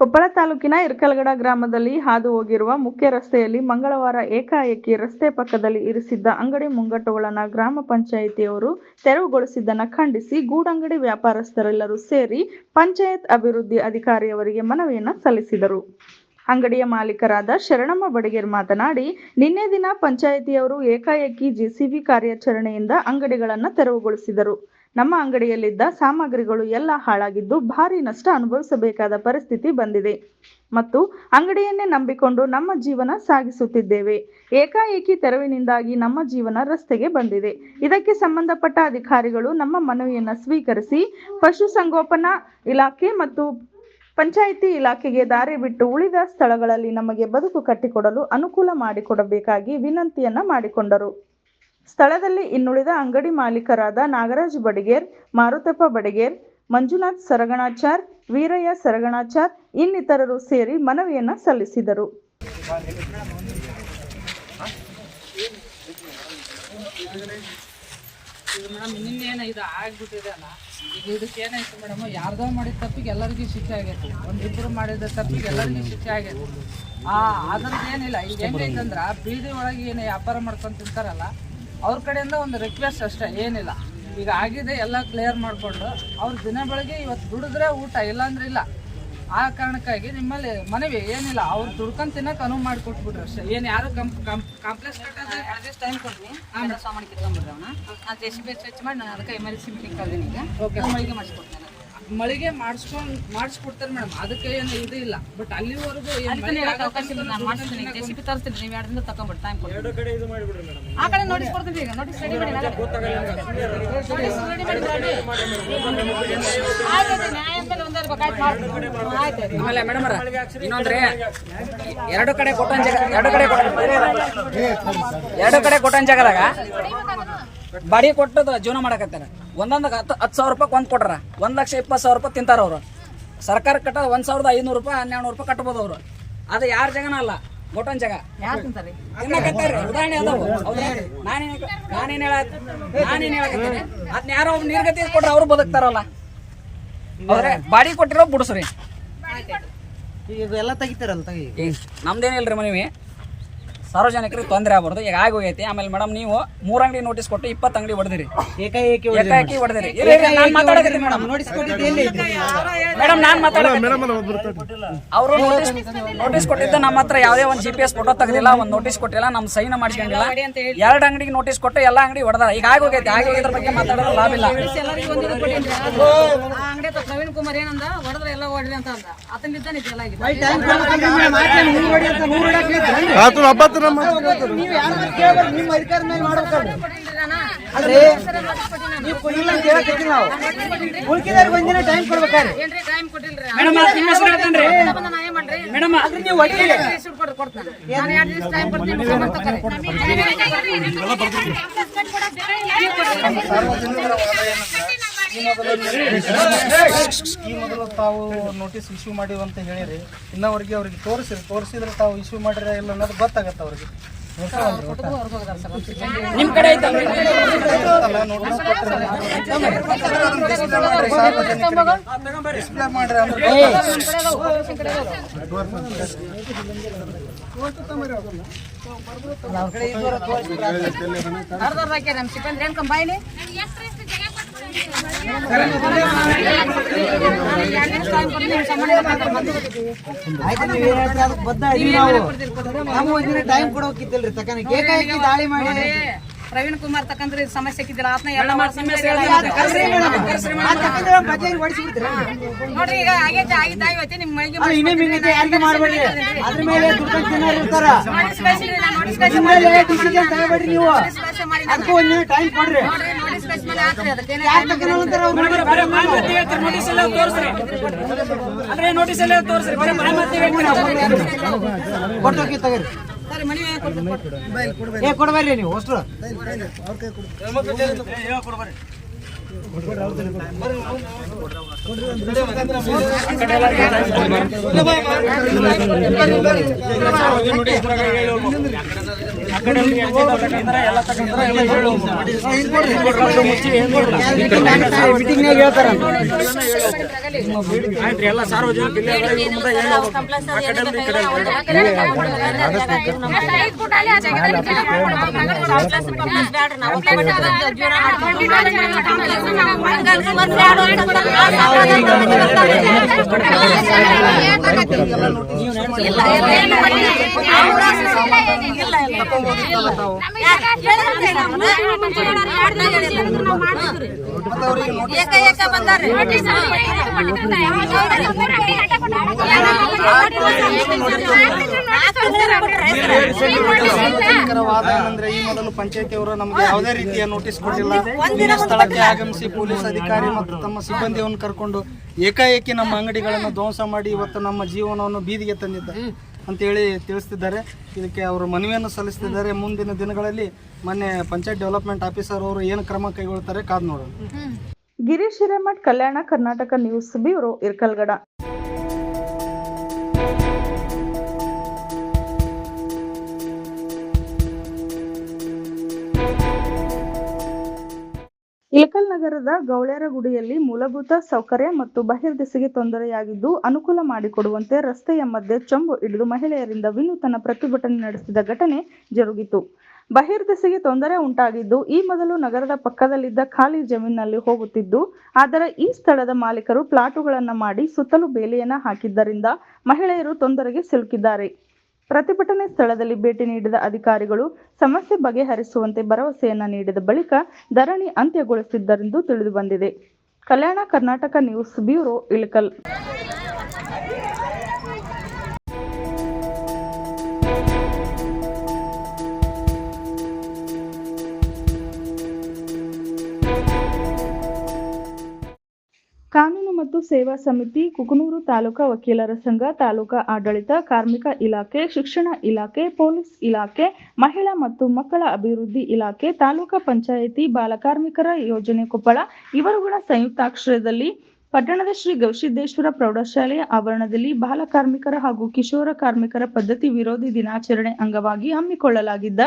ಕೊಪ್ಪಳ ತಾಲೂಕಿನ ಇರ್ಕಲಗಡ ಗ್ರಾಮದಲ್ಲಿ ಹಾದು ಹೋಗಿರುವ ಮುಖ್ಯ ರಸ್ತೆಯಲ್ಲಿ ಮಂಗಳವಾರ ಏಕಾಏಕಿ ರಸ್ತೆ ಪಕ್ಕದಲ್ಲಿ ಇರಿಸಿದ್ದ ಅಂಗಡಿ ಮುಂಗಟ್ಟುಗಳನ್ನು ಗ್ರಾಮ ಪಂಚಾಯಿತಿಯವರು ತೆರವುಗೊಳಿಸಿದ್ದನ್ನು ಖಂಡಿಸಿ ಗೂಡಂಗಡಿ ವ್ಯಾಪಾರಸ್ಥರೆಲ್ಲರೂ ಸೇರಿ ಪಂಚಾಯತ್ ಅಭಿವೃದ್ಧಿ ಅಧಿಕಾರಿಯವರಿಗೆ ಮನವಿಯನ್ನು ಸಲ್ಲಿಸಿದರು. ಅಂಗಡಿಯ ಮಾಲೀಕರಾದ ಶರಣಮ್ಮ ಬಡಿಗೇರ್ ಮಾತನಾಡಿ, ನಿನ್ನೆ ದಿನ ಪಂಚಾಯಿತಿಯವರು ಏಕಾಏಕಿ ಜೆಸಿಬಿ ಕಾರ್ಯಾಚರಣೆಯಿಂದ ಅಂಗಡಿಗಳನ್ನು ತೆರವುಗೊಳಿಸಿದರು. ನಮ್ಮ ಅಂಗಡಿಯಲ್ಲಿದ್ದ ಸಾಮಗ್ರಿಗಳು ಎಲ್ಲ ಹಾಳಾಗಿದ್ದು ಭಾರಿ ನಷ್ಟ ಅನುಭವಿಸಬೇಕಾದ ಪರಿಸ್ಥಿತಿ ಬಂದಿದೆ ಮತ್ತು ಅಂಗಡಿಯನ್ನೇ ನಂಬಿಕೊಂಡು ನಮ್ಮ ಜೀವನ ಸಾಗಿಸುತ್ತಿದ್ದೇವೆ. ಏಕಾಏಕಿ ತೆರವಿನಿಂದಾಗಿ ನಮ್ಮ ಜೀವನ ರಸ್ತೆಗೆ ಬಂದಿದೆ. ಇದಕ್ಕೆ ಸಂಬಂಧಪಟ್ಟ ಅಧಿಕಾರಿಗಳು ನಮ್ಮ ಮನವಿಯನ್ನು ಸ್ವೀಕರಿಸಿ ಪಶುಸಂಗೋಪನಾ ಇಲಾಖೆ ಮತ್ತು ಪಂಚಾಯಿತಿ ಇಲಾಖೆಗೆ ದಾರಿ ಬಿಟ್ಟು ಉಳಿದ ಸ್ಥಳಗಳಲ್ಲಿ ನಮಗೆ ಬದುಕು ಕಟ್ಟಿಕೊಡಲು ಅನುಕೂಲ ಮಾಡಿಕೊಡಬೇಕಾಗಿ ವಿನಂತಿಯನ್ನ ಮಾಡಿಕೊಂಡರು. ಸ್ಥಳದಲ್ಲಿ ಇನ್ನುಳಿದ ಅಂಗಡಿ ಮಾಲೀಕರಾದ ನಾಗರಾಜ್ ಬಡಿಗೇರ್, ಮಾರುತಪ್ಪ ಬಡಿಗೇರ್, ಮಂಜುನಾಥ್ ಸರಗಣಾಚಾರ್, ವೀರಯ್ಯ ಸರಗಣಾಚಾರ್ ಇನ್ನಿತರರು ಸೇರಿ ಮನವಿಯನ್ನ ಸಲ್ಲಿಸಿದರು. ಮೇಡಮ್ ನಿನ್ನೇನು ಇದು ಆಗ್ಬಿಟ್ಟಿದೆ ಅಲ್ಲ, ಈಗ ಇದಕ್ಕೆ ಏನಾಯ್ತು ಮೇಡಮ್, ಯಾರ್ದೋ ಮಾಡಿದ ತಪ್ಪಿಗೆ ಎಲ್ಲರಿಗೂ ಶಿಕ್ಷೆ ಆಗೈತಿ, ಒಂದಿಬ್ಬರು ಮಾಡಿದ ತಪ್ಪಿಗೆ ಎಲ್ಲರಿಗೂ ಶಿಕ್ಷೆ ಆಗೈತಿ. ಅದ್ರದ್ದು ಏನಿಲ್ಲ. ಈಗ ಹೆಂಗೈತಂದ್ರೆ ಬೀದಿ ಒಳಗೆ ಏನು ವ್ಯಾಪಾರ ಮಾಡ್ಕೊಂಡು ತಿಂತಾರಲ್ಲ ಅವ್ರ ಕಡೆಯಿಂದ ಒಂದು ರಿಕ್ವೆಸ್ಟ್ ಅಷ್ಟೇ, ಏನಿಲ್ಲ. ಈಗ ಆಗಿದೆ ಎಲ್ಲ ಕ್ಲಿಯರ್ ಮಾಡಿಕೊಂಡು ಅವ್ರ ದಿನ ಬೆಳಗ್ಗೆ ಇವತ್ತು ದುಡಿದ್ರೆ ಊಟ, ಇಲ್ಲಾಂದ್ರೆ ಇಲ್ಲ. ಆ ಕಾರಣಕ್ಕಾಗಿ ನಿಮ್ಮಲ್ಲಿ ಮನವಿ ಏನಿಲ್ಲ, ಅವ್ರು ದುಡ್ಕೊಂಡು ತಿನ್ನಕ್ಕೆ ಅನುವು ಮಾಡಿಕೊಟ್ಬಿಟ್ರು ಅಷ್ಟೇ. ಏನು ಯಾರು ಕಾಂಪ್ಲೆಕ್ಸ್ ಕಟ್ಟೋದು ಅಡ್ಜಸ್ಟ್ ಟೈಮ್ ಕೊಡ್ತೀನಿ, ಆಮೇಲೆ ಸಾಮಾನು ಕಿತ್ಕೊಂಡ್ಬಿಡ್ರಿ ಅವನ್ನ ನಾನು ಜೆಸಿಬಿ ಸ್ವಚ್ಛ ಮಾಡಿ ನಾನು ಅದಕ್ಕೆ ಎಮರ್ಜೆನ್ಸಿ ಮೀಟಿಂಗ್ ಕಳ್ದೀನಿ. ಈಗ ಓಕೆ, ಮಳಿಗೆ ಮಾಡಿಸ್ಕೊಡ್ತೇನೆ. ಮಳಿಗೆ ಮಾಡಿಸ್ಕೊಡ್ತಾರೆ ಮೇಡಮ್, ಅದಕ್ಕೆ ಏನು ಇದು ಇಲ್ಲ. ಬಟ್ ಅಲ್ಲಿವರೆಗೂ ಅವಕಾಶ ಇಲ್ಲ. ನಾನು ಮಾಡಿಸ್ತೀನಿ, ಜೆಸಿಬಿ ತರಿಸ್ತೀನಿ, ನೀವು 2 ದಿನ ತಗೊಂಡ್ಬಿಟ್ಟು ಟೈಮ್ ಕೊಡಿ. ಆ ಕಡೆ ನೋಟಿಸ್ ಕೊಡ್ತೀನಿ. ಈಗ ನೋಟಿಸ್ ರೆಡಿ ಮಾಡಿ ಆಮೇಲೆ ಮೇಡಮ್ ಇನ್ನೊಂದ್ರಿ, ಎರಡು ಕಡೆ ಕೊಟ್ಟನ್ ಜಾಗದಾಗ ಬಾಡಿ ಕೊಟ್ಟದ ಜೀವನ ಮಾಡಕತ್ತಾರ. ಒಂದೊಂದು 10,000 ರೂಪಾಯಿ ಒಂದ್ ಕೊಟ್ರ 1,20,000 ರೂಪಾಯಿ ತಿಂತಾರ ಅವ್ರು. ಸರ್ಕಾರ ಕಟ್ಟ 1,500 ರೂಪಾಯಿ 1,200 ರೂಪಾಯಿ ಕಟ್ಬೋದು ಅವ್ರು. ಅದು ಯಾರ ಜಾಗನ ಅಲ್ಲ, ಗೊಟ್ಟನ್ ಜಾಗ ತಿನ್ನಕತ್ತಾರ. ಉದಾಹರಣೆ ಅದಾವು. ನಾನೇನ್ ಹೇಳಕತ್ತೀನಿ, ಅದ್ನ ಯಾರೋ ಒಬ್ಬ ನೀರ್ಗತಿ ಕೊಟ್ರ ಅವ್ರು ಬದುಕ್ತಾರಲ್ಲ. ಅವ್ರೆ ಬಾಡಿ ಕೊಟ್ಟಿರೋ ಬಿಡಿಸ್ರಿ. ಎಲ್ಲ ತೆಗಿತಾರಲ್ಲ, ನಮ್ದೇನಿಲ್ರಿ ಮನವಿ, ಸಾರ್ವಜನಿಕರಿಗೆ ತೊಂದರೆ ಆಗ್ಬಾರ್ದು. ಈಗ ಆಗೋಗೈತಿ. ಆಮೇಲೆ ಮೇಡಮ್ ನೀವು 3 ಅಂಗಡಿ ನೋಟಿಸ್ ಕೊಟ್ಟು 20 ಅಂಗಡಿ ಹೊಡೆದಿರಿ, ಏಕಾಏಕಿ ಹೊಡೆದಿರಿ. ಮೇಡಮ್ ನಾನ್ ಅವರು ನೋಟಿಸ್ ಕೊಟ್ಟಿದ್ದ ನಮ್ಮ ಹತ್ರ ಯಾವುದೇ ಒಂದು GPS ಫೋಟೋ ತೆಗೆದಿಲ್ಲ, ಒಂದು ನೋಟಿಸ್ ಕೊಟ್ಟಿಲ್ಲ, ನಮ್ ಸೈನ್ ಮಾಡಿಸ್ಕೊಂಡಿಲ್ಲ. 2 ಅಂಗಡಿಗೆ ನೋಟಿಸ್ ಕೊಟ್ಟು ಎಲ್ಲ ಅಂಗಡಿ ಹೊಡೆದಾರ. ಈಗ ಆಗೋಗೈತಿ. ಆಗಿದ್ರ ಬಗ್ಗೆ ಮಾತಾಡೋದು ಲಾಭ ಇಲ್ಲ. ಪ್ರವೀಣ್ ಕುಮಾರ್ ಏನಂದ, ಹೊಡೆದ್ರೆ ಎಲ್ಲ ಹೊಡ್ರಿ ಅಂತ ಅಂದ. ಆತನಿದ್ದ ನಿಜ ಈ ಮೊದಲು ತಾವು ನೋಟಿಸ್ ಇಶ್ಯೂ ಮಾಡಿವಿ ಅಂತ ಹೇಳಿರಿ, ಇನ್ನವರೆಗೆ ಅವ್ರಿಗೆ ತೋರಿಸಿದ್ರೆ ತಾವು ಇಶ್ಯೂ ಮಾಡಿರ ಇಲ್ಲ ಅನ್ನೋದು ಗೊತ್ತಾಗತ್ತೆ ಅವ್ರಿಗೆ. ನಿಮ್ ಕಡೆ ಡಿಸ್ಪ್ಲೇ ಮಾಡ್ರಿ ಅಂದ್ರೆ ಟೈಮ್ ಕೊಡೋಕಿದ್ದಲ್ರಿ ತಕನಿಗೆ ಏಕಾಏಕಿ ದಾಳಿ ಮಾಡಿ ಪ್ರವೀಣ್ ಕುಮಾರ್ ತಕಂದ್ರೆ ಸಮಸ್ಯೆ ಹಾಕಿದಿಲ್ಲ. ಆತನ ಎಲ್ಲ ನೋಡ್ರಿ, ಈಗ ಆಗೈತೆ ಆಗಿದ್ದಾಯ್ತು. ನಿಮ್ ಮೈಗೆ ಯಾರಿಗೆ ಮಾಡ್ಬೇಡ್ರಿ, ಅದ್ರ ಮೇಲೆ ಇರ್ತಾರ. ನೀವು ಅದಕ್ಕೂ ಒಂದು ಟೈಮ್ ಕೊಡ್ರಿ. ಕೊಟ್ಟೋಗಿ ತಗೋರಿ. ಕೊಡ್ಬೇಡ್ರಿ ನೀವು ಅಷ್ಟು. ಎಲ್ಲ ಸಾರ್ವಜನಿಕ ಏನಂದ್ರೆ ಈ ಮೊದಲು ಪಂಚಾಯತಿಯವರು ನಮಗೆ ಯಾವುದೇ ರೀತಿಯ ನೋಟಿಸ್ ಕೊಟ್ಟಿಲ್ಲ. ಇದೇ ಸ್ಥಳಕ್ಕೆ ಆಗಮಿಸಿ ಪೊಲೀಸ್ ಅಧಿಕಾರಿ ಮತ್ತು ತಮ್ಮ ಸಿಬ್ಬಂದಿಯನ್ನು ಕರ್ಕೊಂಡು ಏಕಾಏಕಿ ನಮ್ಮ ಅಂಗಡಿಗಳನ್ನು ಧ್ವಂಸ ಮಾಡಿ ಇವತ್ತು ನಮ್ಮ ಜೀವನವನ್ನು ಬೀದಿಗೆ ತಂದಿದ್ದಾರೆ ಅಂತೇಳಿ ತಿಳಿಸ್ತಿದ್ದಾರೆ. ಇದಕ್ಕೆ ಅವರು ಮನವಿಯನ್ನು ಸಲ್ಲಿಸ್ತಿದ್ದಾರೆ. ಮುಂದಿನ ದಿನಗಳಲ್ಲಿ ಮೊನ್ನೆ ಪಂಚಾಯತ್ ಡೆವಲಪ್ಮೆಂಟ್ ಆಫೀಸರ್ ಅವರು ಏನು ಕ್ರಮ ಕೈಗೊಳ್ತಾರೆ ಕಾದು ನೋಡೋಣ. ಗಿರೀಶ್ ಹಿರೇಮಠ್, ಕಲ್ಯಾಣ ಕರ್ನಾಟಕ ನ್ಯೂಸ್ ಬ್ಯೂರೋ, ಇರ್ಕಲ್ಗಡ. ಇಳಕಲ್ ನಗರದ ಗೌಳ್ಯಾರಗುಡಿಯಲ್ಲಿ ಮೂಲಭೂತ ಸೌಕರ್ಯ ಮತ್ತು ಬಹಿರ್ದೆಸೆಗೆ ತೊಂದರೆಯಾಗಿದ್ದು ಅನುಕೂಲ ಮಾಡಿಕೊಡುವಂತೆ ರಸ್ತೆಯ ಮಧ್ಯೆ ಚೊಂಬು ಹಿಡಿದು ಮಹಿಳೆಯರಿಂದ ವಿನೂತನ ಪ್ರತಿಭಟನೆ ನಡೆಸಿದ ಘಟನೆ ಜರುಗಿತು. ಬಹಿರ್ದೆಸೆಗೆ ತೊಂದರೆ ಉಂಟಾಗಿದ್ದು ಈ ಮೊದಲು ನಗರದ ಪಕ್ಕದಲ್ಲಿದ್ದ ಖಾಲಿ ಜಮೀನಿನಲ್ಲಿ ಹೋಗುತ್ತಿದ್ದು, ಆದರೆ ಈ ಸ್ಥಳದ ಮಾಲೀಕರು ಪ್ಲಾಟುಗಳನ್ನು ಮಾಡಿ ಸುತ್ತಲೂ ಬೇಲಿಯನ್ನ ಹಾಕಿದ್ದರಿಂದ ಮಹಿಳೆಯರು ತೊಂದರೆಗೆ ಸಿಲುಕಿದ್ದಾರೆ. ಪ್ರತಿಭಟನೆ ಸ್ಥಳದಲ್ಲಿ ಭೇಟಿ ನೀಡಿದ ಅಧಿಕಾರಿಗಳು ಸಮಸ್ಯೆ ಬಗೆಹರಿಸುವಂತೆ ಭರವಸೆಯನ್ನ ನೀಡಿದ ಬಳಿಕ ಧರಣಿ ಅಂತ್ಯಗೊಳಿಸಿದ್ದರೆಂದು ತಿಳಿದುಬಂದಿದೆ. ಕಲ್ಯಾಣ ಕರ್ನಾಟಕ ನ್ಯೂಸ್ ಬ್ಯೂರೋ, ಇಳಕಲ್. ಕಾನೂನು ಮತ್ತು ಸೇವಾ ಸಮಿತಿ, ಕುಕನೂರು ತಾಲೂಕಾ ವಕೀಲರ ಸಂಘ, ತಾಲೂಕಾ ಆಡಳಿತ, ಕಾರ್ಮಿಕ ಇಲಾಖೆ, ಶಿಕ್ಷಣ ಇಲಾಖೆ, ಪೊಲೀಸ್ ಇಲಾಖೆ, ಮಹಿಳಾ ಮತ್ತು ಮಕ್ಕಳ ಅಭಿವೃದ್ಧಿ ಇಲಾಖೆ, ತಾಲೂಕಾ ಪಂಚಾಯಿತಿ ಬಾಲಕಾರ್ಮಿಕರ ಯೋಜನೆ ಕೊಪ್ಪಳ ಇವರುಗಳ ಸಂಯುಕ್ತಾಶ್ರಯದಲ್ಲಿ ಪಟ್ಟಣದ ಶ್ರೀ ಗವಿಸಿದ್ದೇಶ್ವರ ಪ್ರೌಢಶಾಲೆಯ ಆವರಣದಲ್ಲಿ ಬಾಲಕಾರ್ಮಿಕರ ಹಾಗೂ ಕಿಶೋರ ಕಾರ್ಮಿಕರ ಪದ್ಧತಿ ವಿರೋಧಿ ದಿನಾಚರಣೆ ಅಂಗವಾಗಿ ಹಮ್ಮಿಕೊಳ್ಳಲಾಗಿದ್ದ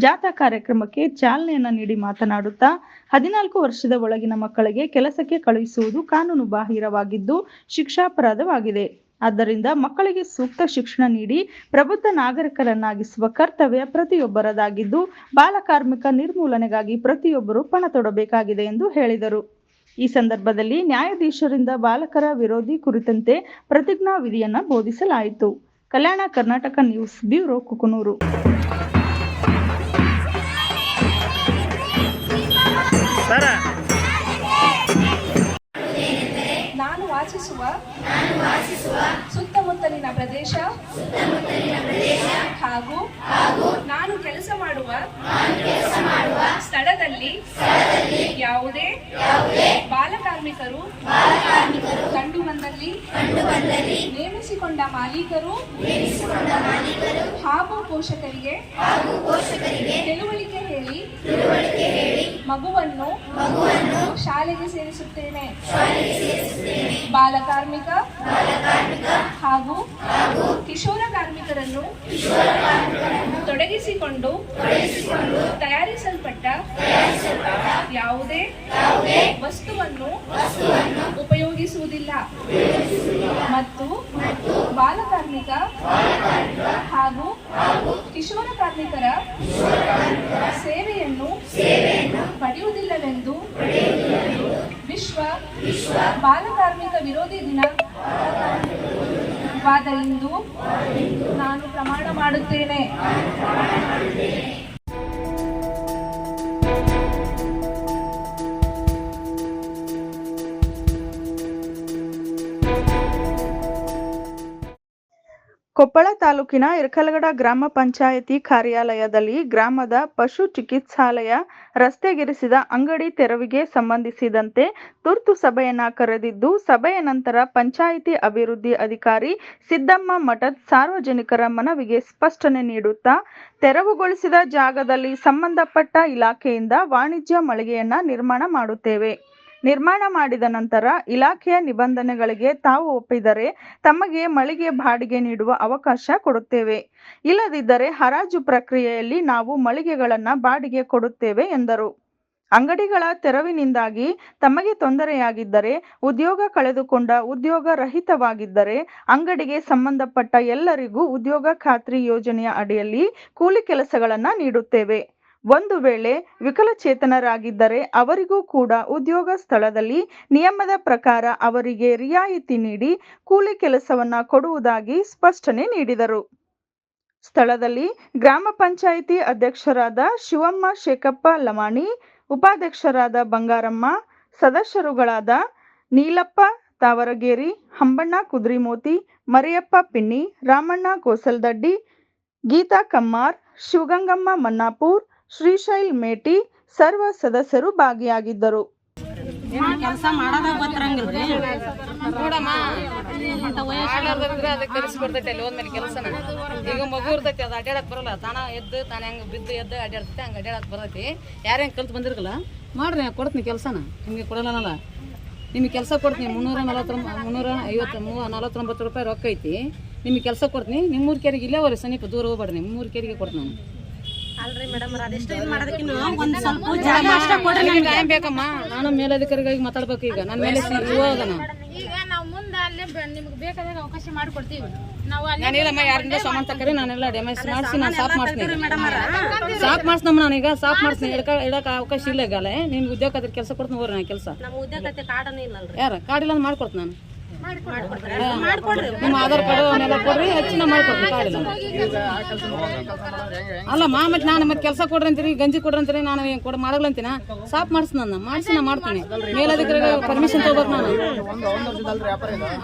ಜಾಥಾ ಕಾರ್ಯಕ್ರಮಕ್ಕೆ ಚಾಲನೆಯನ್ನ ನೀಡಿ ಮಾತನಾಡುತ್ತಾ 14 ವರ್ಷದ ಒಳಗಿನ ಮಕ್ಕಳಿಗೆ ಕೆಲಸಕ್ಕೆ ಕಳುಹಿಸುವುದು ಕಾನೂನು ಬಾಹಿರವಾಗಿದ್ದು ಶಿಕ್ಷಾಪರಾಧವಾಗಿದೆ. ಆದ್ದರಿಂದ ಮಕ್ಕಳಿಗೆ ಸೂಕ್ತ ಶಿಕ್ಷಣ ನೀಡಿ ಪ್ರಬುದ್ಧ ನಾಗರಿಕರನ್ನಾಗಿಸುವ ಕರ್ತವ್ಯ ಪ್ರತಿಯೊಬ್ಬರದಾಗಿದ್ದು ಬಾಲಕಾರ್ಮಿಕ ನಿರ್ಮೂಲನೆಗಾಗಿ ಪ್ರತಿಯೊಬ್ಬರು ಪಣ ತೊಡಬೇಕಾಗಿದೆ ಎಂದು ಹೇಳಿದರು. ಈ ಸಂದರ್ಭದಲ್ಲಿ ನ್ಯಾಯಾಧೀಶರಿಂದ ಬಾಲಕರ ವಿರೋಧಿ ಕುರಿತಂತೆ ಪ್ರತಿಜ್ಞಾ ವಿಧಿಯನ್ನ ಬೋಧಿಸಲಾಯಿತು. ಕಲ್ಯಾಣ ಕರ್ನಾಟಕ ನ್ಯೂಸ್ ಬ್ಯೂರೋ, ಕುಕನೂರು. ನಾನು ವಾಸಿಸುವ ಸುತ್ತಮುತ್ತಲಿನ ಪ್ರದೇಶ ಹಾಗೂ ನಾನು ಕೆಲಸ ಮಾಡುವ ಸ್ಥಳದಲ್ಲಿ ಯಾವುದೇ ಬಾಲಕಾರ್ಮಿಕರು ಕಂಡುಬಂದಲ್ಲಿ ನೇಮಿಸಿಕೊಂಡ ಮಾಲೀಕರು ಹಾಗೂ ಪೋಷಕರಿಗೆ ತಿಳುವಳಿಕೆ ಹೇಳಿ ಮಗುವನ್ನು ಶಾಲೆಗೆ ಸೇರಿಸುತ್ತೇನೆ. ಬಾಲಕಾರ್ಮಿಕ ಹಾಗೂ ಕಿಶೋರ ಕಾರ್ಮಿಕರನ್ನು ತೊಡಗಿಸಿಕೊಂಡು ತಯಾರಿಸಲ್ಪಟ್ಟ ಯಾವುದೇ ವಸ್ತುವನ್ನು ಉಪಯೋಗಿಸುವುದಿಲ್ಲ ಮತ್ತು ಬಾಲಕಾರ್ಮಿಕ ಹಾಗೂ ಕಿಶೋರ ಕಾರ್ಮಿಕರ ಸೇವೆಯನ್ನು ಪಡೆಯುವುದಿಲ್ಲವೆಂದು ವಿಶ್ವ ಬಾಲಕಾರ್ಮಿಕ ವಿರೋಧಿ ದಿನವಾದ ಇಂದು ನಾನು ಪ್ರಮಾಣ ಮಾಡುತ್ತೇನೆ. ಕೊಪ್ಪಳ ತಾಲೂಕಿನ ಇರ್ಕಲಗಡ ಗ್ರಾಮ ಪಂಚಾಯಿತಿ ಕಾರ್ಯಾಲಯದಲ್ಲಿ ಗ್ರಾಮದ ಪಶು ಚಿಕಿತ್ಸಾಲಯ ರಸ್ತೆಗಿರಿಸಿದ ಅಂಗಡಿ ತೆರವಿಗೆ ಸಂಬಂಧಿಸಿದಂತೆ ತುರ್ತು ಸಭೆಯನ್ನ ಕರೆದಿದ್ದು, ಸಭೆಯ ನಂತರ ಪಂಚಾಯಿತಿ ಅಭಿವೃದ್ಧಿ ಅಧಿಕಾರಿ ಸಿದ್ದಮ್ಮ ಮಠದ್ ಸಾರ್ವಜನಿಕರ ಮನವಿಗೆ ಸ್ಪಷ್ಟನೆ ನೀಡುತ್ತಾ, ತೆರವುಗೊಳಿಸಿದ ಜಾಗದಲ್ಲಿ ಸಂಬಂಧಪಟ್ಟ ಇಲಾಖೆಯಿಂದ ವಾಣಿಜ್ಯ ಮಳಿಗೆಯನ್ನ ನಿರ್ಮಾಣ ಮಾಡುತ್ತೇವೆ. ನಿರ್ಮಾಣ ಮಾಡಿದ ನಂತರ ಇಲಾಖೆಯ ನಿಬಂಧನೆಗಳಿಗೆ ತಾವು ಒಪ್ಪಿದರೆ ತಮಗೆ ಮಳಿಗೆ ಬಾಡಿಗೆ ನೀಡುವ ಅವಕಾಶ ಕೊಡುತ್ತೇವೆ. ಇಲ್ಲದಿದ್ದರೆ ಹರಾಜು ಪ್ರಕ್ರಿಯೆಯಲ್ಲಿ ನಾವು ಮಳಿಗೆಗಳನ್ನು ಬಾಡಿಗೆ ಕೊಡುತ್ತೇವೆ ಎಂದರು. ಅಂಗಡಿಗಳ ತೆರವಿನಿಂದಾಗಿ ತಮಗೆ ತೊಂದರೆಯಾಗಿದ್ದರೆ, ಉದ್ಯೋಗ ಕಳೆದುಕೊಂಡ ಉದ್ಯೋಗ ರಹಿತವಾಗಿದ್ದರೆ ಅಂಗಡಿಗೆ ಸಂಬಂಧಪಟ್ಟ ಎಲ್ಲರಿಗೂ ಉದ್ಯೋಗ ಖಾತ್ರಿ ಯೋಜನೆಯ ಅಡಿಯಲ್ಲಿ ಕೂಲಿ ಕೆಲಸಗಳನ್ನು ನೀಡುತ್ತೇವೆ. ಒಂದು ವೇಳೆ ವಿಕಲಚೇತನರಾಗಿದ್ದರೆ ಅವರಿಗೂ ಕೂಡ ಉದ್ಯೋಗ ಸ್ಥಳದಲ್ಲಿ ನಿಯಮದ ಪ್ರಕಾರ ಅವರಿಗೆ ರಿಯಾಯಿತಿ ನೀಡಿ ಕೂಲಿ ಕೆಲಸವನ್ನ ಕೊಡುವುದಾಗಿ ಸ್ಪಷ್ಟನೆ ನೀಡಿದರು. ಸ್ಥಳದಲ್ಲಿ ಗ್ರಾಮ ಪಂಚಾಯಿತಿ ಅಧ್ಯಕ್ಷರಾದ ಶಿವಮ್ಮ ಶೇಖಪ್ಪ ಲಮಾಣಿ, ಉಪಾಧ್ಯಕ್ಷರಾದ ಬಂಗಾರಮ್ಮ, ಸದಸ್ಯರುಗಳಾದ ನೀಲಪ್ಪ ತಾವರಗೇರಿ, ಹಂಬಣ್ಣ ಕುದ್ರಿಮೋತಿ, ಮರಿಯಪ್ಪ ಪಿನ್ನಿ, ರಾಮಣ್ಣ ಕೋಸಲ್ದಡ್ಡಿ, ಗೀತಾ ಕಮ್ಮಾರ್, ಶಿವಗಂಗಮ್ಮ ಮನ್ನಾಪುರ್, ಶ್ರೀಶೈಲ್ ಮೇಟಿ ಸರ್ವ ಸದಸ್ಯರು ಭಾಗಿಯಾಗಿದ್ದರು. ಕೆಲಸ ಮಾಡೋದ ಗೊತ್ತಿರಂಗಿಲ್ರಿ ನೋಡಮ್ಮ ಅದಕ್ಕೆ ಕಲಿಸ್ಬಿಡ್ತೈತೆ ಅಲ್ಲಿ ಹೋದ್ಮೇಲೆ ಕೆಲಸನ. ಈಗ ಮಗು ಇರ್ತೈತಿ, ಅದು ಅಡ್ಡಾಡಕ್ ಬರಲ್ಲ, ತಾನ ಎದ್ದು ತಾನ ಹೆಂಗೆ ಬಿದ್ದು ಎದ್ದು ಅಡ್ಡಾಡ್ತೈತಿ, ಹಂಗೆ ಅಡ್ಡಾಡಕ್ ಬರ್ತೈತಿ. ಯಾರು ಹೆಂಗೆ ಕಲ್ತು ಬಂದಿರಲ್ಲ ಮಾಡ್ರಿ, ಕೊಡ್ತೀನಿ ಕೆಲಸನ. ನಿಮಗೆ ಕೊಡಲ್ಲನಲ್ಲ, ನಿಮಗೆ ಕೆಲಸ ಕೊಡ್ತೀನಿ. 349 ರೂಪಾಯಿ ರೊಕ್ಕ ಐತಿ. ನಿಮಗೆ ಕೆಲಸ ಕೊಡ್ತೀನಿ. ನಿಮ್ಮೂರು ಕೆರೆಗೆ ಇಲ್ಲೇ ಹೋರಿ, ಸಮೀಪ ದೂರ ಹೋಗ್ಬೇಡ್ರಿ, ನಿಮ್ಮೂರು ಕೆರೆಗೆ ಕೊಡ್ತೀನಿ ನಾನು. ಅಲ್ರಿ ಮೇಡಮ್, ಅದೆಷ್ಟು ಇದು ಮಾಡೋದಕ್ಕಿನ್ನು ಒಂದು ಸ್ವಲ್ಪ ಟೈಮ್ ಬೇಕಮ್ಮ. ನಾನು ಮೇಲಧಿಕಾರಿಗಾಗಿ ಮಾತಾಡ್ಬೇಕು. ಈಗ ನನ್ನ ಮೇಲೆ ಹೋಗೋದನ ಈಗ ನಾವು ಮುಂದೆ ಅಲ್ಲೇ ನಿಮ್ಗೆ ಬೇಕಾದಾಗ ಅವಕಾಶ ಮಾಡಿಕೊಡ್ತೀವಿ ನಾವು. ನಾನಿಲ್ಲಮ್ಮ, ಯಾರಿಂದ ಸಾಮಾನು ತಕ್ಕರಿ ನಾನೆಲ್ಲ ಡೆಮೈಸ್ ಮಾಡಿಸಿ ನಾನು ಸಾಫ್ ಮಾಡ್ತೀನಿ. ಸಾಫ್ ಮಾಡ್ಸಮ್ಮ, ನಾನೀಗ ಸಾಫ್ ಮಾಡ್ತೀನಿ. ಇಡಕ್ಕೆ ಅವಕಾಶ ಇಲ್ಲ. ಈಗ ನಿಮ್ಗೆ ಉದ್ಯೋಗ ಖಾತ್ರಿ ಕೆಲಸ ಕೊಡ್ತೀನಿ ಹೋಗ್ರಿ. ನಾನು ಕೆಲಸ ನಮ್ಮ ಉದ್ಯೋಗ ಖಾತೆ ಕಾರ್ಡನೇ ಇಲ್ಲಲ್ರಿ. ಯಾರ ಕಾರ್ಡ್ ಇಲ್ಲ ಮಾಡ್ಕೊಡ್ತೀನಿ ನಾನು. ಮಾಡ್ಕೊಡ್ರಿ, ನಿಮ್ಮ ಆಧಾರ್ ಕಾರ್ಡ್ ಅವನ್ನೆಲ್ಲ ಕೊಡ್ರಿ, ಹೆಚ್ಚಿನ ಮಾಡ್ಕೊಡ್ತೀನಿ. ಕಾರ್ಡ್ ಇಲ್ಲ ಅಲ್ಲಮ್ಮ, ಮತ್ತೆ ನಾನು ಮತ್ತೆ ಕೆಲಸ ಕೊಡ್ರಿ ಅಂತೀರಿ, ಗಂಜಿ ಕೊಡ್ರಿ ಅಂತೀರಿ, ನಾನು ಕೊಡ ಮಾಡಲ್ಲ ಅಂತೀನ. ಸಾಫ್ ಮಾಡಿಸಿ ನಾನು ಮಾಡಿಸಿ ನಾ ಮಾಡ್ತೀನಿ. ಮೇಲಧಿಕಾರಿಗಳ ಪರ್ಮಿಷನ್ ತಗೋಬೇಕು ನಾನು.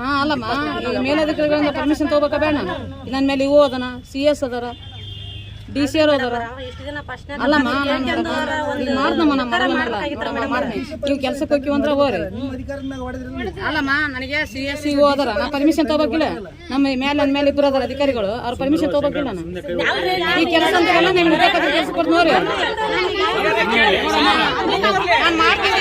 ಹಾ ಅಲ್ಲಮ್ಮ, ಈಗ ಮೇಲಧಿಕಾರಿಗಳಿಂದ ಪರ್ಮಿಷನ್ ತಗೋಬೇಕಾ ಬೇಡ ನಾನು? ನನ್ನ ಮೇಲೆ ಇವು ಅದನ CS ಅದಾರ, DCR ಅದಾರ. ಅಲ್ಲಮ್ಮ ಮಾಡ್ತೀನಿ. ನೀವು ಕೆಲ್ಸಕ್ಕೆ ಹೋಗಿ ಅಂದ್ರೆ ಹೋಗ್ರಿ. ಅಲ್ಲಮ್ಮ, ನನಗೆ CS ಅದಾರ, ನಾ ಪರ್ಮಿಷನ್ ತಗೋಬೇಕಿಲ್ಲ. ನಮ್ಮ ಮೇಲೆ ನನ್ನ ಮೇಲೆ ಇಬ್ಬರು ಅದಾರ ಅಧಿಕಾರಿಗಳು, ಅವ್ರ ಪರ್ಮಿಷನ್ ತಗೋಬೇಕಿಲ್ಲ ನಾನು. ಈ ಕೆಲಸ ಅಂತಾರಲ್ಲ, ನಿಮ್ಗೆ ಬೇಕಾದ್ರೆ ಕೆಲಸ ಕೊಟ್ಟು ನೋಡಿ. ನಾನು ಮಾಡ್ತೀನಿ.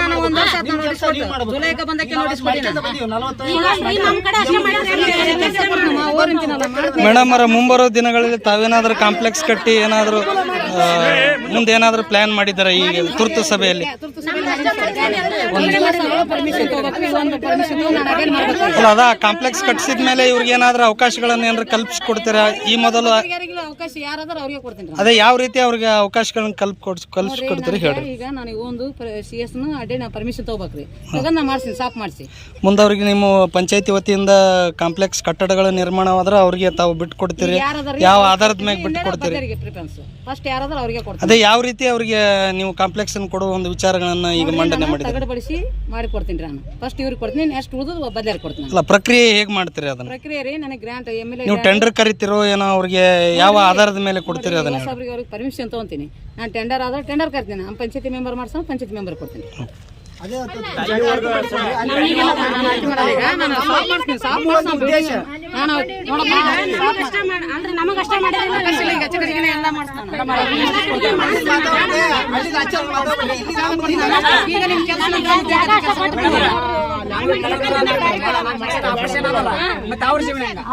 ನಾನು ಒಂದು ವರ್ಷ ಜುಲೈಗೆ ಬಂದಕ್ಕೆ ನೋಟಿಸ್ ಮೇಡಮ್ ಅವರ ಮುಂಬರೋ ದಿನಗಳಲ್ಲಿ ತಾವೇನಾದ್ರೂ ಕಾಂಪ್ಲೆಕ್ಸ್ ಕಟ್ಟಿ ಏನಾದ್ರು ಮುಂದೆ ಏನಾದ್ರು ಪ್ಲಾನ್ ಮಾಡಿದಾರೆ ಈಗ ತುರ್ತು ಸಭೆಯಲ್ಲಿ? ಅಲ್ಲ, ಅದ ಕಾಂಪ್ಲೆಕ್ಸ್ ಕಟ್ಸಿದ ಮೇಲೆ ಇವ್ರಿಗೆ ಏನಾದ್ರು ಅವಕಾಶಗಳನ್ನ ಏನಾದ್ರು ಕಲ್ಪಿಸ್ಕೊಡ್ತೀರಾ? ಈ ಮೊದಲು ಅವಕಾಶ ಯಾರಾದ್ರೂ ಅವ್ರಿಗೆ ಕೊಡ್ತೀನಿ. ಅದೇ ಯಾವ ರೀತಿ ಅವ್ರಿಗೆ ಅವಕಾಶಗಳನ್ನ ಕಲ್ಪಿಸ್ಕೊಡ್ತೀರಿ ಹೇಳ್ರಿ. ಈಗ ನನಗೆ ಒಂದು CS ಅಡ್ಡೆ ನಾ ಪರ್ಮಿಷನ್ ತಗೋಬೇಕ್ರಿ, ನಾ ಮಾಡ್ತೀನಿ, ಸಾಫ್ ಮಾಡಿಸಿ. ಮುಂದೆ ಅವ್ರಿಗೆ ನಿಮ್ಮ ಪಂಚಾಯತಿ ವತಿಯಿಂದ ಕಾಂಪ್ಲೆಕ್ಸ್ ಕಟ್ಟಡಗಳ ನಿರ್ಮಾಣವಾದ್ರೆ ಅವ್ರಿಗೆ ತಾವು ಬಿಟ್ಟು ಕೊಡ್ತೀರಿ? ಯಾವ ಆಧಾರದ ಮೇಲೆ ಬಿಟ್ಟು ಕೊಡ್ತೀರಿ? ಫಸ್ಟ್ ಯಾರಾದ್ರೂ ಅವ್ರಿಗೆ ಕೊಡ್ತೀನಿ. ಅದೇ ಯಾವ ರೀತಿ ಅವ್ರಿಗೆ ನೀವು ಕಾಂಪ್ಲೆಕ್ಸ್ ಕೊಡುವ ಒಂದು ವಿಚಾರಗಳನ್ನ ಈಗ ಮಂಡನೆ ಮಾಡಿದ್ರೆ ತಗಡಬಡಿಸಿ ಮಾಡಿ ಕೊಡ್ತೀನಿ ನಾನು. ಫಸ್ಟ್ ಇವ್ರಿಗೆ ಕೊಡ್ತೀನಿ, ನೆಕ್ಸ್ಟ್ ಉಳಿದು ಬದಲಾರಿ ಕೊಡ್ತೀನಿ. ಅಲ್ಲ, ಪ್ರಕ್ರಿಯೆ ಹೇಗೆ ಮಾಡ್ತೀರಿ ಅದನ್ನ? ಪ್ರಕ್ರಿಯೆ ರೀ, ನನಗೆ ಗ್ರಾಂಟ್ MLA ನೀವು ಟೆಂಡರ್ ಕರಿತಿರೋ ಏನೋ ಅವ್ರಿಗೆ ಯಾವ ಆಧಾರದ ಮೇಲೆ ಕೊಡ್ತೀರಿ ಅದನ್ನ? ಅವ್ರಿಗೆ ಪರ್ಮಿಷನ್ ತಗೊಂತೀನಿ. ನಾನು ಟೆಂಡರ್ ಆದ್ರೆ ಟೆಂಡರ್ ಕರ್ತೀನಿ. ನಮ್ಮ ಪಂಚಾಯತಿ ಮೆಂಬರ್ ಮಾಡ್ಸೋ ಪಂಚಾಯತಿ ಮೆಂಬರ್ ಕೊಡ್ತೀನಿ.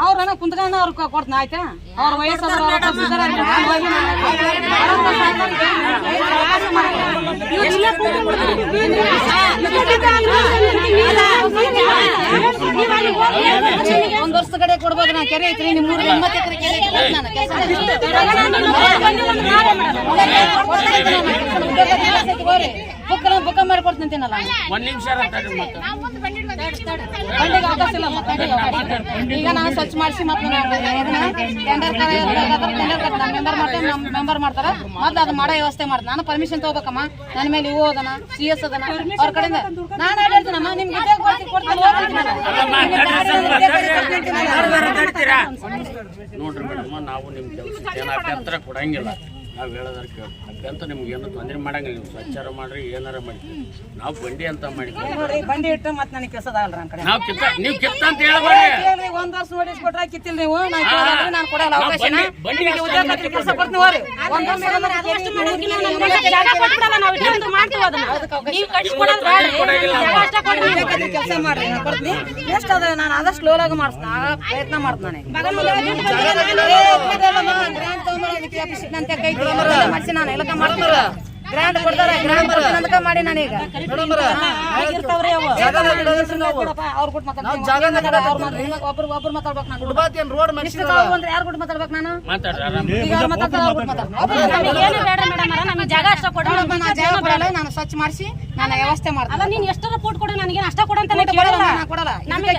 ಅವ್ರ ಕುಂತ್ಕೊಂಡ ಅವ್ರ ಕೊಡ್ತೀನಿ. ಆಯ್ತಾ, ಅವ್ರ ವಯಸ್ಸಾದ್ರು ಒಂದ್ ವರ್ಷ ಕಡೆ ಕೊಡ್ಬೋದು. ನಾ ಕೆರೆ ಐತ್ರಿ, ನಿಮ್ 380 ಎಕರೆ ಕೆರೆ ಐತಿ. ಬುಕ್ ಮಾಡಿ ಕೊಡ್ತಂತೀನಲ್ಲ ಒಂದ್ ನಿಮಿಷ ಬಂಡಿಗೆ ಅವಕಾಶ ಇಲ್ಲ ಈಗ ನಾನು ಸ್ವಚ್ಛ ಮಾಡಿಸಿ ಮತ್ತೆ ಮೆಂಬರ್ ಮಾಡ್ತಾರ ಮೊದ್ಲು ಅದು ಮಾಡೋ ವ್ಯವಸ್ಥೆ ಮಾಡ್ತಾರೆ. ನಾನು ಪರ್ಮಿಷನ್ ತಗೋಬೇಕಮ್ಮ, ನನ್ನ ಮೇಲೆ ಇವು ಅದನ CS ಅದನ ಅವ್ರ ಕಡೆಯಿಂದ ನಾನು ಹೇಳ್ತೀನಮ್ಮ ನಿಮ್ಗೆ ನೋಡ್ರಿ ಮೇಡಮ್, ನಾವು ನಿಮ್ ಕೆಲಸ ಅಭ್ಯಂತರ ಕೊಡಂಗಿಲ್ಲ. ನಾವು ಹೇಳೋದ್ರ ಅಭ್ಯಂತರ ನಿಮ್ಗೆ ಏನು ತೊಂದರೆ ಮಾಡಂಗಿಲ್ಲ. ನೀವು ಸ್ವಚ್ಛಾರ ಮಾಡ್ರಿ, ಏನಾರ ಮಾಡಿ. ನಾವು ಬಂಡಿ ಅಂತ ಮಾಡಿದ್ವಿ, ಬಂಡಿ ಇಟ್ಟು ಮತ್ತೆ ನನಗೆ ಕೆಲಸದಲ್ಲ ನನ್ನ ಕಡೆ. ನಾವು ಕಿತ್ತ, ನೀವು ಕಿತ್ತ ಅಂತ ಹೇಳ್ಬೇಡಿ. ಒಂದ್ ವರ್ಷ ನೋಟಿಸ್ ಕೊಟ್ರೆ ಕಿತ್ತಿಲ್ಲ ನೀವು, ನಾನು ಕೊಡಲ್ಲ ಅವಕಾಶ. ಕೆಲಸ ಕೊಡ್ತೀನಿ ಹೋರಿ. ಒಂದ್ ವರ್ಷ ಕೆಲಸ ಮಾಡ್ರಿ, ನಾನು ಕೊಡ್ತೀನಿ. ಎಷ್ಟು ಅದ ನಾನು ಆದಷ್ಟು ಲೋಲಾಗ ಮಾಡಿಸ್ತೀನಿ, ಪ್ರಯತ್ನ ಮಾಡ್ತಾನೆ. ಮಾಡಿಸಿ ನಾನು ಎಲ್ಲ ಮಾಡ್ತಾರ ಗ್ರ್ಯಾಂಡ್ ಕೊಡ್ತಾರ, ಗ್ರ್ಯಾಂಡ್ ಕೊಡ್ತೀನಿ ಮಾಡಿ ನಾನೀಗ ಒಬ್ರು ಮಾತಾಡ್ಬೇಕು ನಾನು. ಯಾರು ಕೂಡ ಮಾತಾಡ್ಬೇಕು ನಾನು? ನಾನು ಸ್ವಚ್ಛ ಮಾಡಿಸಿ ನಾನು ವ್ಯವಸ್ಥೆ ಮಾಡ್ತೀನಿ. ನೀನ್ ಎಷ್ಟರ ಫುಡ್ ಕೊಡು, ನನಗೆ ಅಷ್ಟ ಕೊಡು ಅಂತ ಕೊಡಲ್ಲ.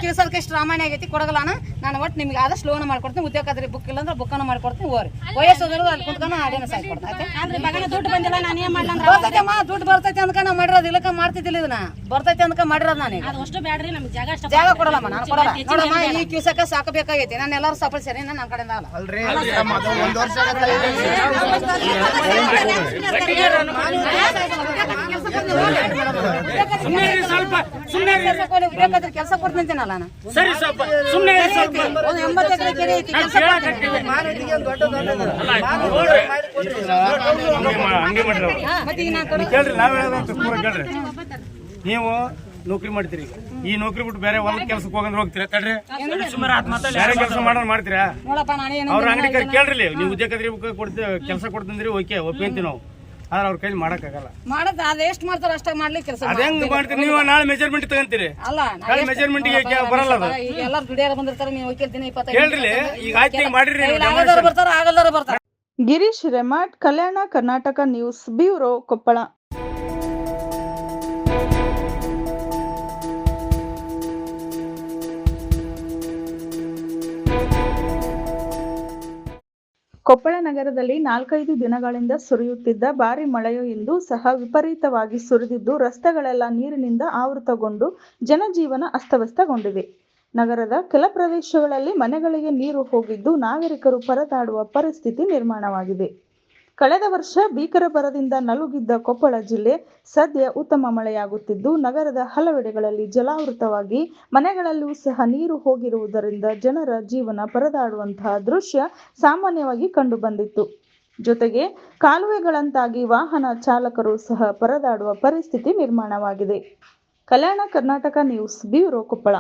ಕೆಲಸಕ್ಕೆ ಇಷ್ಟು ರಾಮಾಯಣ ಆಗೈತಿ, ಕೊಡಗಲ್ಲ. ನಾನು ಒಟ್ಟು ನಿಮ್ಗೆ ಆದಷ್ಟು ಲೋನ್ ಮಾಡ್ಕೊಡ್ತೀನಿ. ಉದ್ಯೋಗ ಬುಕ್ ಇಲ್ಲ ಅಂದ್ರೆ ಬುಕ್ಕನ್ನು ಮಾಡ್ಕೊಡ್ತೀನಿ. ಹೋರಿ ವಯಸ್ಸೋದ್ರು ಅಲ್ಲಿ ಕುಂತ್ಕೊಂಡು ಅದೇನ ಸಾಯ್ತು ಕೊಡ್ತೀನಿ. ದುಡ್ಡು ಬಂದಿಲ್ಲ, ನಾನು ಏನ್ ಮಾಡ್ಲ? ಬರ್ತೈತಮ್ಮ, ದುಡ್ಡು ಬರ್ತೈತೆ ಅಂದ್ಕ ನಾವು ಮಾಡಿರೋದು, ಇಲ್ಲಕ್ಕ ಮಾಡ್ತಿದ್ದಿಲ್ಲ. ಇದನ್ನ ಬರ್ತೈತೆ ಅಂದ್ಕ ಮಾಡಿರೋದು ನಾನು. ಅದು ಅಷ್ಟು ಬ್ಯಾಡ್ರಿ, ನಮ್ಗೆ ಜಾಗ ಕೊಡಲ್ಲಮ್ಮ, ನಾನು ಕೊಡಲ್ಲ. ನೋಡಮ್ಮ, ಈ ಕ್ಯೂಸಕ್ಕ ಸಾಕಬೇಕಾಗೈತಿ. ನಾನು ಎಲ್ಲರೂ ಸಫಲ್ ಸರಿ ನನ್ನ ಕಡೆಯಿಂದ ಅಲ್ಲ. ಕೆಲಸ ಕೊಡ್ತೀನಲ್ಲ ನಾನು. 80 ಎಕರೆ ಕೆರೆ ಐತಿ, ನೀವು ನೌಕರಿ ಮಾಡ್ತೀರಿ, ಈ ನೌಕರಿ ಬಿಟ್ಟು ಬೇರೆ ಹೊಲದ ಕೆಲ್ಸಕ್ಕೆ ಹೋಗಂದ್ರೆ ಹೋಗ್ತೀರಾ? ತಡ್ರಿ, ಬೇರೆ ಕೆಲಸ ಮಾಡೋಣ ಮಾಡ್ತೀರಾ? ಅವ್ರ ಅಂಗಡಿ ಕೇಳ್ರಿ, ನೀವು ಉದ್ಯೋಗ ಕೊಡ್ತೀವಿ, ಕೆಲಸ ಕೊಡ್ತಂದ್ರಿ, ಓಕೆ ಒಪ್ಕೊಂತೀವಿ ನಾವು. ಆದ್ರೆ ಅವ್ರ ಕೈ ಮಾಡಕ್ಕಾಗಲ್ಲ. ಮಾಡದ್ ಅದ ಎಷ್ಟು ಮಾಡ್ತಾರ ಅಷ್ಟ ಮಾಡ್ಲಿ ಕೆಲಸ. ಅದ ಹೆಂಗ್ ಮಾಡ್ತೀರಿ ನೀವು? ನಾಳೆ ಮೆಜರ್ಮೆಂಟ್ ತಗೊಂತೀರಿ, ಮೆಜರ್ಮೆಂಟ್ ಬರಲ್ಲ. ಎಲ್ಲಾರು ದುಡಿಯಾರ ಬಂದಿರ್ತಾರೆ, ನೀವು ಹೋಗ್ತಿರ್ತೀನಿ 25 ಕೇಳ್ರಿ. ಈಗ ಆಯ್ತು ಮಾಡಿರಿ, ಬರ್ತಾರ, ಆಗಲ್ದಾರ ಬರ್ತಾರ. ಗಿರೀಶ್ ರೆಮಾಟ್, ಕಲ್ಯಾಣ ಕರ್ನಾಟಕ ನ್ಯೂಸ್ ಬ್ಯೂರೋ, ಕೊಪ್ಪಳ. ಕೊಪ್ಪಳ ನಗರದಲ್ಲಿ 4-5 ದಿನಗಳಿಂದ ಸುರಿಯುತ್ತಿದ್ದ ಭಾರಿ ಮಳೆಯು ಇಂದು ಸಹ ವಿಪರೀತವಾಗಿ ಸುರಿದಿದ್ದು ರಸ್ತೆಗಳೆಲ್ಲ ನೀರಿನಿಂದ ಆವೃತಗೊಂಡು ಜನಜೀವನ ಅಸ್ತವ್ಯಸ್ತಗೊಂಡಿದೆ. ನಗರದ ಕೆಲ ಪ್ರದೇಶಗಳಲ್ಲಿ ಮನೆಗಳಿಗೆ ನೀರು ಹೋಗಿದ್ದು ನಾಗರಿಕರು ಪರದಾಡುವ ಪರಿಸ್ಥಿತಿ ನಿರ್ಮಾಣವಾಗಿದೆ. ಕಳೆದ ವರ್ಷ ಭೀಕರ ಬರದಿಂದ ನಲುಗಿದ್ದ ಕೊಪ್ಪಳ ಜಿಲ್ಲೆ ಸದ್ಯ ಉತ್ತಮ ಮಳೆಯಾಗುತ್ತಿದ್ದು ನಗರದ ಹಲವೆಡೆಗಳಲ್ಲಿ ಜಲಾವೃತವಾಗಿ ಮನೆಗಳಲ್ಲೂ ಸಹ ನೀರು ಹೋಗಿರುವುದರಿಂದ ಜನರ ಜೀವನ ಪರದಾಡುವಂತಹ ದೃಶ್ಯ ಸಾಮಾನ್ಯವಾಗಿ ಕಂಡುಬಂದಿತ್ತು. ಜೊತೆಗೆ ಕಾಲುವೆಗಳಂತಾಗಿ ವಾಹನ ಚಾಲಕರು ಸಹ ಪರದಾಡುವ ಪರಿಸ್ಥಿತಿ ನಿರ್ಮಾಣವಾಗಿದೆ. Kalyana Karnataka news bureau, Koppal.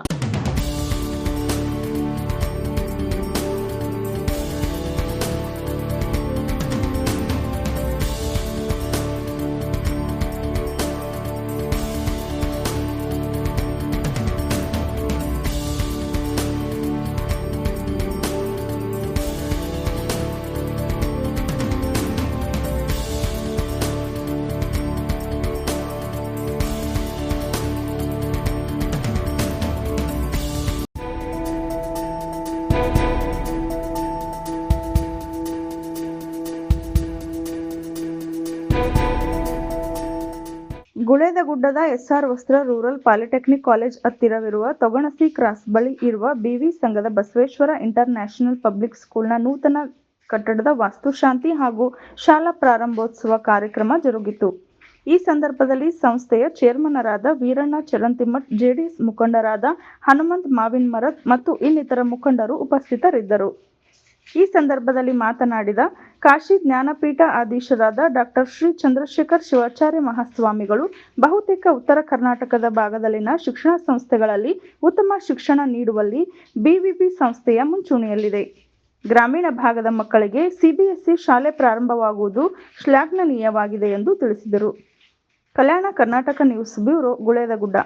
ಗುಳೇದಗುಡ್ಡದ SR Vastra rural polytechnic college ಹತ್ತಿರವಿರುವ ತೊಗಣಸಿ ಕ್ರಾಸ್ ಬಳಿ ಇರುವ BV ಸಂಘದ ಬಸವೇಶ್ವರ ಇಂಟರ್ ನ್ಯಾಷನಲ್ ಪಬ್ಲಿಕ್ ಸ್ಕೂಲ್ನ ನೂತನ ಕಟ್ಟಡದ ವಾಸ್ತುಶಾಂತಿ ಹಾಗೂ ಶಾಲಾ ಪ್ರಾರಂಭೋತ್ಸವ ಕಾರ್ಯಕ್ರಮ ಜರುಗಿತು. ಈ ಸಂದರ್ಭದಲ್ಲಿ ಸಂಸ್ಥೆಯ ಚೇರ್ಮನರಾದ ವೀರಣ್ಣ ಚರಂತಿಮಠ್, JDS ಮುಖಂಡರಾದ ಹನುಮಂತ್ ಮಾವಿನ್ ಮರದ್ ಮತ್ತು ಇನ್ನಿತರ ಮುಖಂಡರು ಉಪಸ್ಥಿತರಿದ್ದರು. ಈ ಸಂದರ್ಭದಲ್ಲಿ ಮಾತನಾಡಿದ ಕಾಶಿ ಜ್ಞಾನಪೀಠ ಆಧೀಶರಾದ ಡಾಕ್ಟರ್ ಶ್ರೀ ಚಂದ್ರಶೇಖರ್ ಶಿವಾಚಾರ್ಯ ಮಹಾಸ್ವಾಮಿಗಳು, ಬಹುತೇಕ ಉತ್ತರ ಕರ್ನಾಟಕದ ಭಾಗದಲ್ಲಿನ ಶಿಕ್ಷಣ ಸಂಸ್ಥೆಗಳಲ್ಲಿ ಉತ್ತಮ ಶಿಕ್ಷಣ ನೀಡುವಲ್ಲಿ BVB ಸಂಸ್ಥೆಯ ಮುಂಚೂಣಿಯಲ್ಲಿದೆ. ಗ್ರಾಮೀಣ ಭಾಗದ ಮಕ್ಕಳಿಗೆ CBSE ಶಾಲೆ ಪ್ರಾರಂಭವಾಗುವುದು ಶ್ಲಾಘನೀಯವಾಗಿದೆ ಎಂದು ತಿಳಿಸಿದರು. ಕಲ್ಯಾಣ ಕರ್ನಾಟಕ ನ್ಯೂಸ್ ಬ್ಯೂರೋ, ಗುಳೇದಗುಡ್ಡ.